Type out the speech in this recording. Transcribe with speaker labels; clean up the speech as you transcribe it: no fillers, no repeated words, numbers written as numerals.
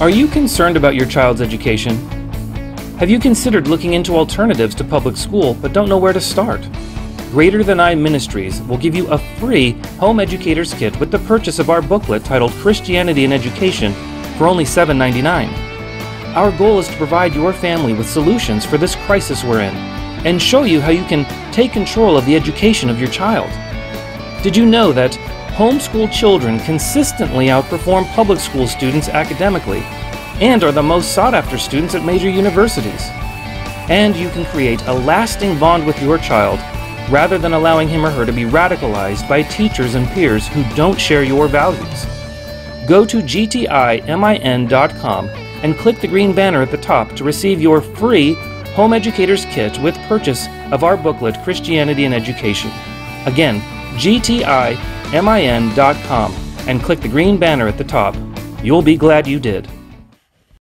Speaker 1: Are you concerned about your child's education? Have you considered looking into alternatives to public school but don't know where to start? Greater Than I Ministries will give you a free home educator's kit with the purchase of our booklet titled Christianity and Education for only $7.99. Our goal is to provide your family with solutions for this crisis we're in and show you how you can take control of the education of your child. Did you know that homeschool children consistently outperform public school students academically and are the most sought-after students at major universities? And you can create a lasting bond with your child rather than allowing him or her to be radicalized by teachers and peers who don't share your values. Go to gtimin.com and click the green banner at the top to receive your free Home Educator's Kit with purchase of our booklet, Christianity and Education. Again, gtimin.com and click the green banner at the top. You'll be glad you did.